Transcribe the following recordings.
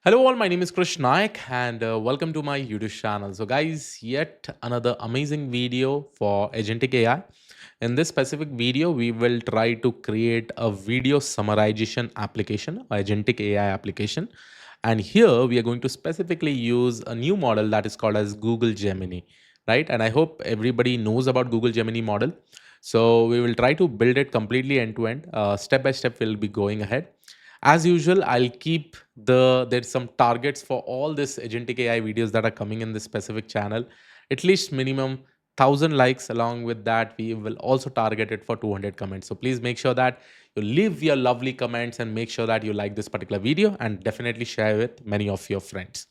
Hello all, my name is Krish Naik and welcome to my YouTube channel. So guys, yet another amazing video for Agentic AI. In this specific video, we will try to create a video summarization application, Agentic AI application. And here we are going to specifically use a new model that is called as Google Gemini, right? And I hope everybody knows about Google Gemini model. So we will try to build it completely end to end. Step by step, we'll be going ahead. As usual, I'll keep there's some targets for all this agentic AI videos that are coming in this specific channel. At least minimum 1,000 likes. Along with that, we will also target it for 200 comments. So please make sure that you leave your lovely comments and make sure that you like this particular video and definitely share with many of your friends.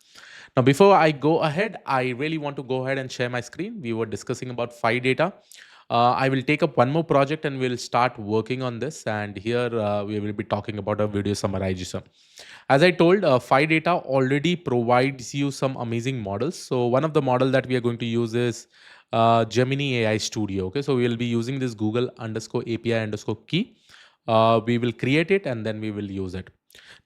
Now, before I go ahead, I really want to go ahead and share my screen. We were discussing about Phidata. I will take up one more project and we'll start working on this. And here we will be talking about a video summarization. As I told, Phidata already provides you some amazing models. So one of the model that we are going to use is Gemini AI Studio. Okay, so we will be using this Google underscore API underscore key. We will create it and then we will use it.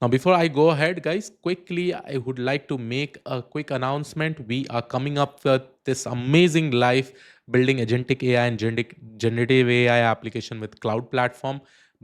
Now, before I go ahead, guys, quickly, I would like to make a quick announcement. We are coming up with this amazing live building agentic AI and generative AI application with cloud platform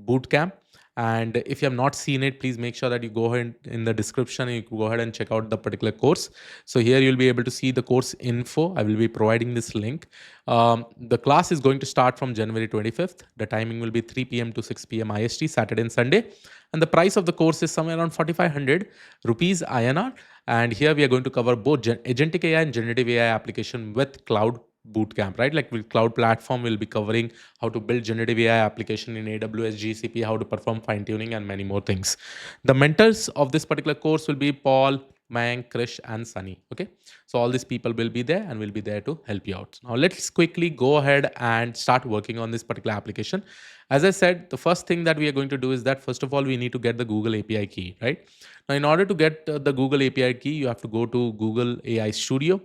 Bootcamp. And if you have not seen it, please make sure that you go ahead in the description and you can go ahead and check out the particular course. So here you'll be able to see the course info. I will be providing this link. The class is going to start from January 25th. The timing will be 3 p.m. to 6 p.m. IST, Saturday and Sunday. And the price of the course is somewhere around 4,500 rupees INR. And here we are going to cover both agentic AI and generative AI application with cloud bootcamp, right? Like with cloud platform, we'll be covering how to build generative AI application in AWS GCP, how to perform fine tuning, and many more things. The mentors of this particular course will be Paul, Mayank, Krish, and Sunny. Okay, so all these people will be there and will be there to help you out. Now let's quickly go ahead and start working on this particular application. As I said, the first thing that we are going to do is that first of all we need to get the Google API key, right? Now, in order to get the Google API key, you have to go to Google AI Studio.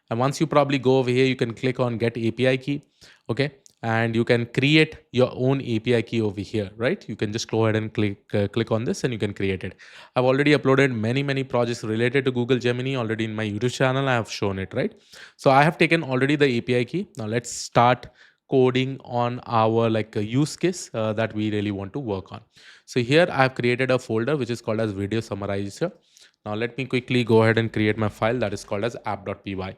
And once you probably go over here, you can click on Get API Key. Okay. And you can create your own API key over here, right? You can just go ahead and click on this and you can create it. I've already uploaded many projects related to Google Gemini already in my YouTube channel. I have shown it, right? So I have taken already the API key. Now let's start coding on our like a use case that we really want to work on. So here I have created a folder which is called as video summarizer. Now let me quickly go ahead and create my file that is called as app.py.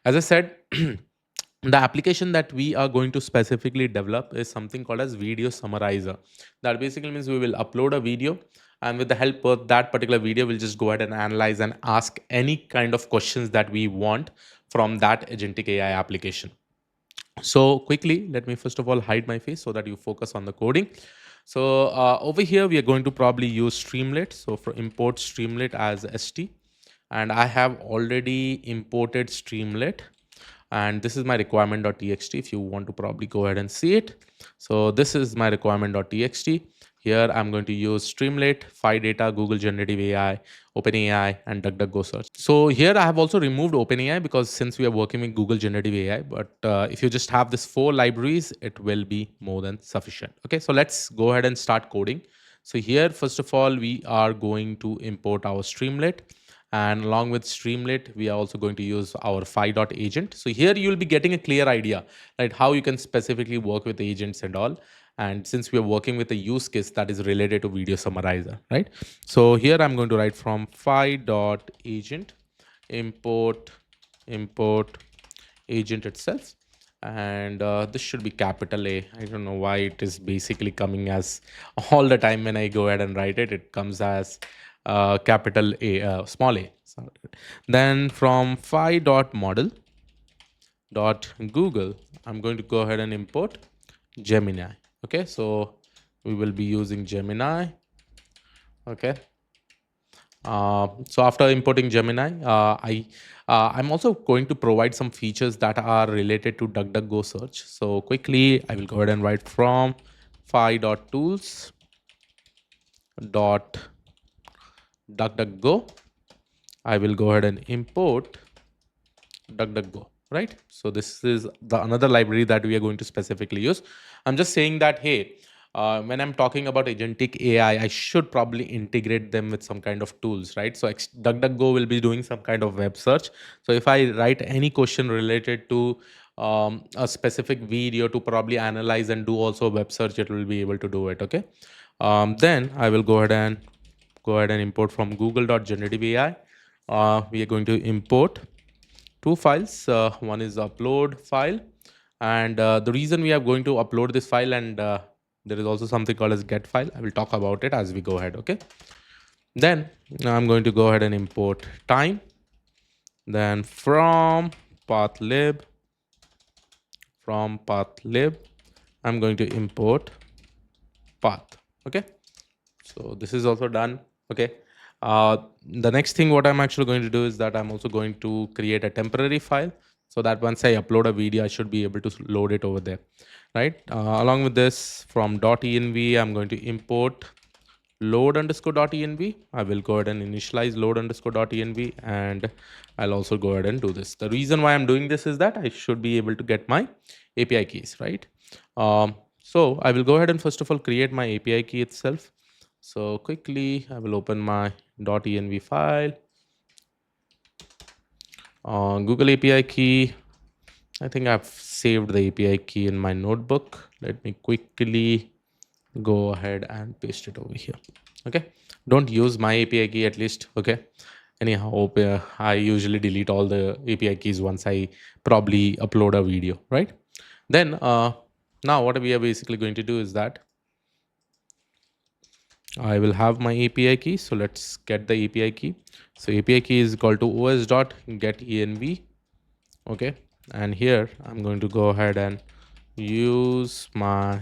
As I said, the application that we are going to specifically develop is something called as video summarizer. That basically means we will upload a video, and with the help of that particular video, we'll just go ahead and analyze and ask any kind of questions that we want from that agentic AI application. So quickly, let me first of all hide my face so that you focus on the coding. So over here, we are going to probably use Streamlit. So for import Streamlit as ST, and I have already imported Streamlit, and this is my requirement.txt if you want to probably go ahead and see it. So this is my requirement.txt. Here I'm going to use Streamlit, Phidata, Google Generative AI, OpenAI, and DuckDuckGo search. So here I have also removed OpenAI because since we are working with Google Generative AI, but if you just have this 4 libraries, it will be more than sufficient. Okay, so let's go ahead and start coding. So here, first of all, we are going to import our Streamlit. And along with Streamlit, we are also going to use our Phi.agent. So here you'll be getting a clear idea, right? How you can specifically work with agents and all. And since we are working with a use case that is related to video summarizer, right? So here I'm going to write from Phi.agent import agent itself. And this should be capital A. I don't know why it is basically coming as all the time when I go ahead and write it, it comes as capital A, small a. Sorry. Then from phi.model dot Google, I'm going to go ahead and import Gemini. Okay, so we will be using Gemini. Okay. So after importing Gemini, I'm also going to provide some features that are related to DuckDuckGo search. So quickly, I will go ahead and write from phi.tools dot DuckDuckGo. I will go ahead and import DuckDuckGo, right? So this is the another library that we are going to specifically use. I'm just saying that, hey, When I'm talking about agentic AI, I should probably integrate them with some kind of tools, right? So DuckDuckGo will be doing some kind of web search. So if I write any question related to a specific video to probably analyze and do also web search, it will be able to do it. Okay. Then I will go ahead and import from google.generative AI. We are going to import two files. One is upload file, and the reason we are going to upload this file, and there is also something called as get file. I will talk about it as we go ahead. Okay. Then I'm going to go ahead and import time. Then from path lib, I'm going to import path. Okay. So this is also done. Okay. The next thing what I'm actually going to do is that I'm also going to create a temporary file, so that once I upload a video, I should be able to load it over there, right? Along with this, from .env, I'm going to import load_.env. I will go ahead and initialize load_.env, and I'll also go ahead and do this. The reason why I'm doing this is that I should be able to get my API keys, right? So I will go ahead and first of all create my API key itself. So quickly, I will open my .env file. Google API key. I think I've saved the API key in my notebook. Let me quickly go ahead and paste it over here. Okay. Don't use my API key at least. Okay. Anyhow, I usually delete all the API keys once I probably upload a video, right? Then now what we are basically going to do is that I will have my API key. So let's get the API key. So API key is equal to os.getEnv. Okay. And here I'm going to go ahead and use my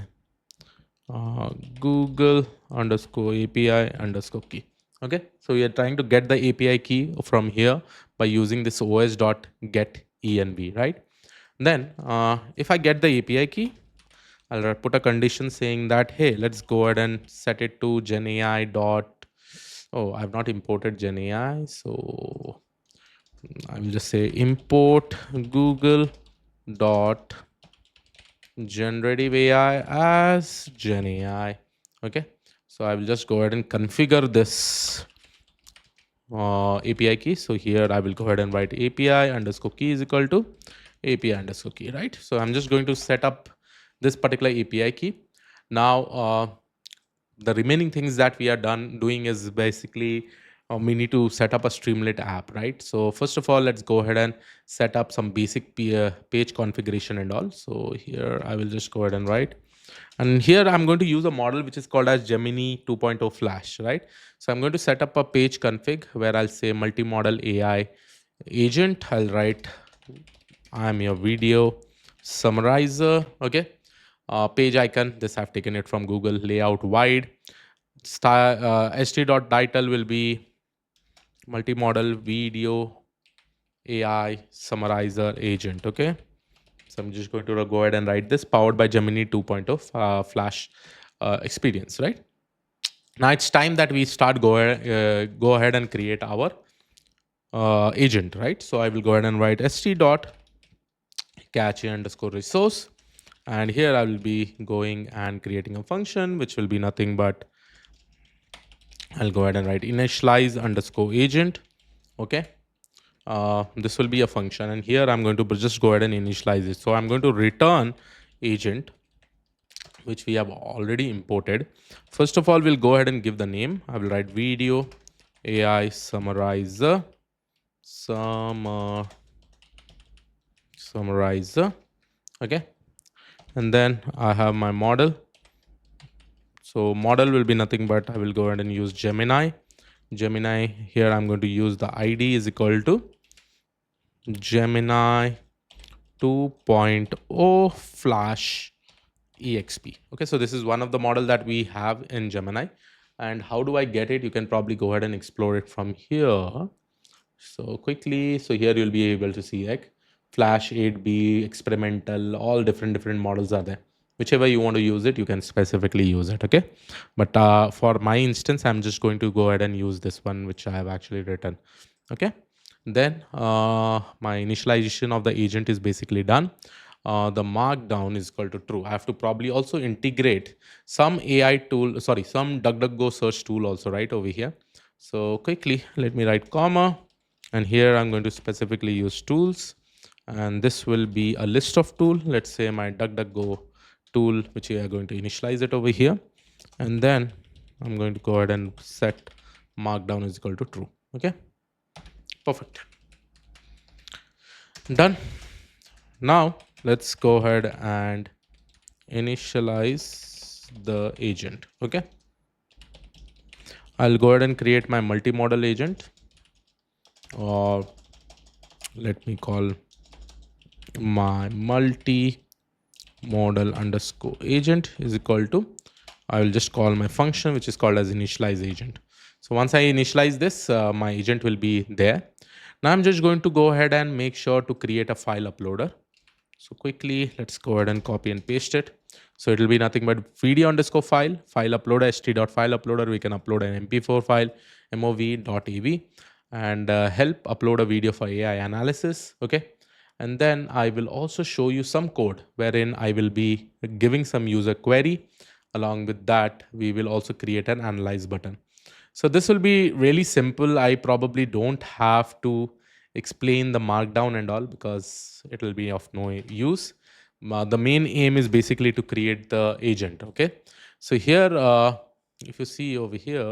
Google underscore API underscore key. Okay. So we are trying to get the API key from here by using this os.getEnv, right? Then if I get the API key, I'll put a condition saying that, hey, let's go ahead and set it to GenAI dot. Oh, I've not imported GenAI. So I will just say import Google dot generative AI as GenAI. Okay. So I will just go ahead and configure this API key. So here I will go ahead and write API underscore key is equal to API underscore key, right? So I'm just going to set up this particular API key. Now, the remaining things that we are doing is basically we need to set up a Streamlit app, right? So first of all, let's go ahead and set up some basic page configuration and all. So here I will just go ahead and write. And here I'm going to use a model which is called as Gemini 2.0 Flash, right? So I'm going to set up a page config where I'll say multimodal AI agent. I'll write I'm your video summarizer. Okay. Page icon. This I've taken it from Google. Layout wide. st.title will be multimodal video AI summarizer agent. Okay. So I'm just going to go ahead and write this powered by Gemini 2.0 Flash experience, right? Now it's time that we start go ahead and create our agent, right? So I will go ahead and write st.catchy underscore resource. And here I will be going and creating a function, which will be nothing but I'll go ahead and write initialize underscore agent. Okay. This will be a function. And here I'm going to just go ahead and initialize it. So I'm going to return agent, which we have already imported. First of all, we'll go ahead and give the name. I will write video AI summarizer. Summarizer. Okay. And then I have my model. So model will be nothing but I will go ahead and use Gemini. Gemini here I'm going to use the ID is equal to Gemini 2.0 Flash EXP. Okay, so this is one of the model that we have in Gemini. And how do I get it? You can probably go ahead and explore it from here. So quickly, so here you'll be able to see like Flash 8B, experimental, all different models are there. Whichever you want to use it, you can specifically use it. Okay, but for my instance, I'm just going to go ahead and use this one, which I have actually written. Okay, then my initialization of the agent is basically done. the markdown is equal to true. I have to probably also integrate some AI tool, sorry, some DuckDuckGo search tool also right over here. So quickly, let me write comma, and here I'm going to specifically use tools, and this will be a list of tool. Let's say my DuckDuckGo tool, which we are going to initialize it over here, and then I'm going to go ahead and set markdown is equal to true. Okay, perfect, done. Now let's go ahead and initialize the agent. Okay, I'll go ahead and create my multi-model agent, or let me call my multi-model underscore agent is equal to, I will just call my function which is called as initialize agent. So once I initialize this, my agent will be there. Now I'm just going to go ahead and make sure to create a file uploader. So quickly, let's go ahead and copy and paste it. So it'll be nothing but video underscore file uploader, st.file uploader. We can upload an mp4 file, mov.av, and help upload a video for AI analysis. Okay. And then I will also show you some code wherein I will be giving some user query. Along with that, we will also create an analyze button. So this will be really simple. I probably don't have to explain the markdown and all because it will be of no use. The main aim is basically to create the agent. Okay. So here, if you see over here,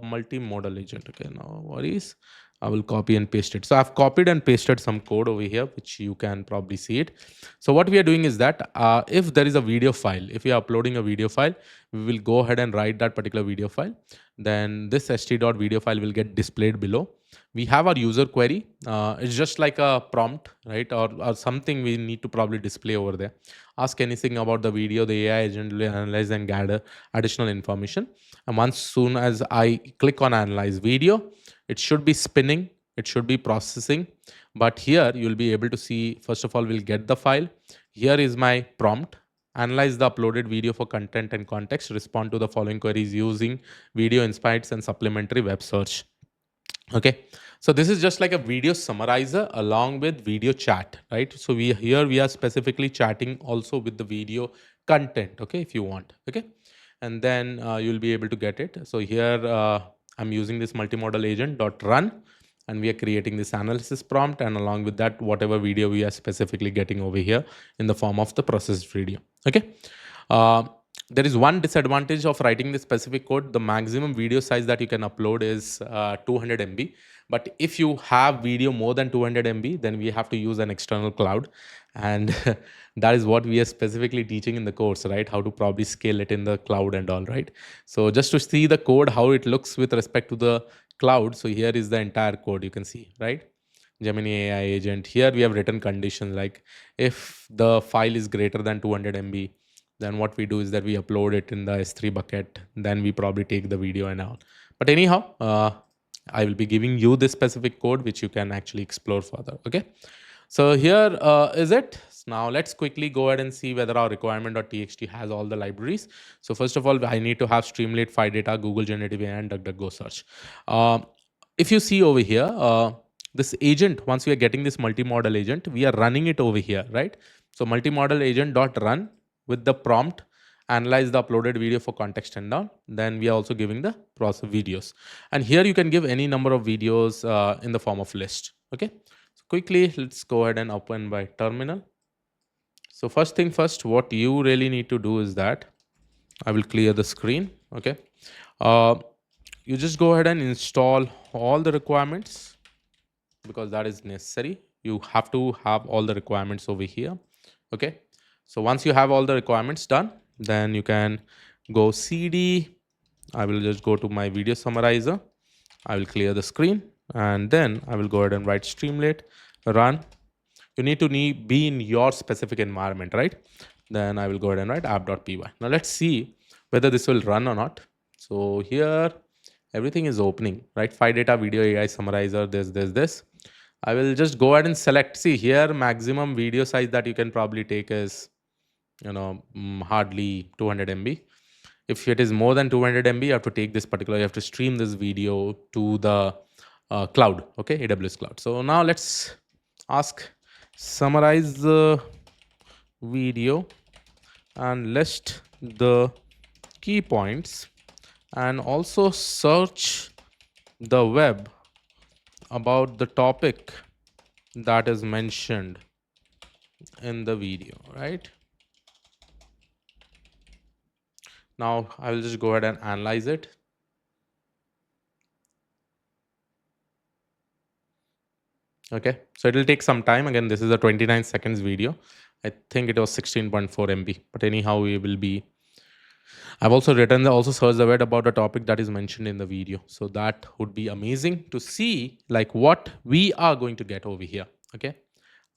multi-modal agent. Okay. No worries. I will copy and paste it. So I've copied and pasted some code over here, which you can probably see it. So what we are doing is that if there is a video file, if we are uploading a video file, we will go ahead and write that particular video file. Then this st.video file will get displayed below. We have our user query. It's just like a prompt, right? Or something we need to probably display over there. Ask anything about the video, the AI agent will analyze and gather additional information. And once soon as I click on analyze video, it should be spinning, it should be processing. But here you'll be able to see, first of all, we'll get the file. Here is my prompt. Analyze the uploaded video for content and context. Respond to the following queries using video insights and supplementary web search. Okay, so this is just like a video summarizer along with video chat, right? So we are specifically chatting also with the video content. Okay, if you want. Okay, and then you'll be able to get it. So here I'm using this multimodal agent dot run, and we are creating this analysis prompt, and along with that, whatever video we are specifically getting over here in the form of the processed video. Okay. There is one disadvantage of writing this specific code. The maximum video size that you can upload is 200 MB. But if you have video more than 200 MB, then we have to use an external cloud. And that is what we are specifically teaching in the course, right? How to probably scale it in the cloud and all, right? So just to see the code, how it looks with respect to the cloud. So here is the entire code you can see, right? Gemini AI agent. Here we have written conditions like if the file is greater than 200 MB, then what we do is that we upload it in the S3 bucket. Then we probably take the video and all. But anyhow, I will be giving you this specific code, which you can actually explore further. Okay. So here is it. Now let's quickly go ahead and see whether our requirement.txt has all the libraries. So first of all, I need to have Streamlit, Phidata, Google Generative, and DuckDuckGo search. If you see over here, this agent, once we are getting this multi-model agent, we are running it over here, right? So multi-model agent dot run with the prompt, analyze the uploaded video for context and all. Then we are also giving the process videos. And here you can give any number of videos in the form of list. Okay. So quickly, let's go ahead and open by terminal. So first thing first, what you really need to do is that I will clear the screen. Okay. You just go ahead and install all the requirements because that is necessary. You have to have all the requirements over here. Okay. So once you have all the requirements done, then you can go CD. I will just go to my video summarizer. I will clear the screen, and then I will go ahead and write Streamlit, run. You need to be in your specific environment, right? Then I will go ahead and write app.py. Now let's see whether this will run or not. So here, everything is opening, right? Phidata video AI summarizer, this. I will just go ahead and select. See here, maximum video size that you can probably take is, hardly 200 MB. If it is more than 200 MB, you have to take this particular, you have to stream this video to the cloud, okay, AWS cloud. So now let's ask summarize video and list the key points and also search the web about the topic that is mentioned in the video, right? Now I will just go ahead and analyze it. Okay, so it will take some time. Again, this is a 29 seconds video. I think it was 16.4 MB, but anyhow, we will be. I've also also searched the web about the topic that is mentioned in the video. So that would be amazing to see like what we are going to get over here. Okay,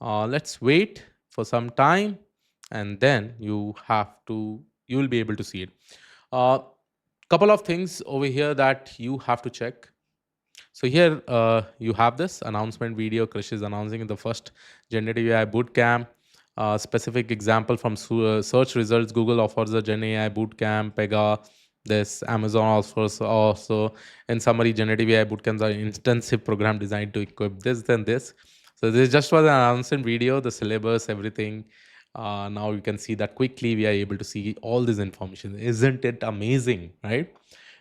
let's wait for some time, and then you will be able to see it. Couple of things over here that you have to check. So here you have this announcement video. Krish is announcing in the first Generative AI Bootcamp. Specific example from search results. Google offers a Gen AI Bootcamp. Pega. This Amazon offers also. In summary, Generative AI Bootcamps are intensive program designed to equip this and this. So this just was an announcement video. The syllabus, everything. Now you can see that quickly we are able to see all this information. Isn't it amazing, right?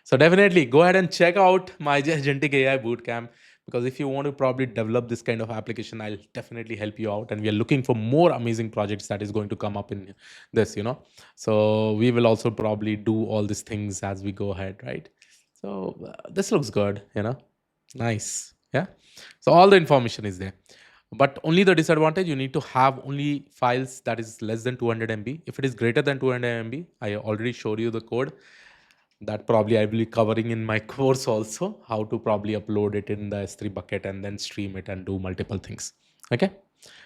So definitely go ahead and check out my Agentic AI Bootcamp, because if you want to probably develop this kind of application, I'll definitely help you out. And we are looking for more amazing projects that is going to come up in this. So we will also probably do all these things as we go ahead, right? So this looks good. Nice. Yeah. So all the information is there. But only the disadvantage, you need to have only files that is less than 200 MB. If it is greater than 200 MB, I already showed you the code that probably I will be covering in my course also, how to probably upload it in the S3 bucket and then stream it and do multiple things. Okay.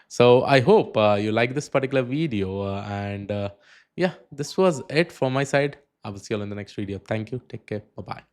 So I hope you like this particular video. And yeah, this was it from my side. I will see you all in the next video. Thank you. Take care. Bye bye.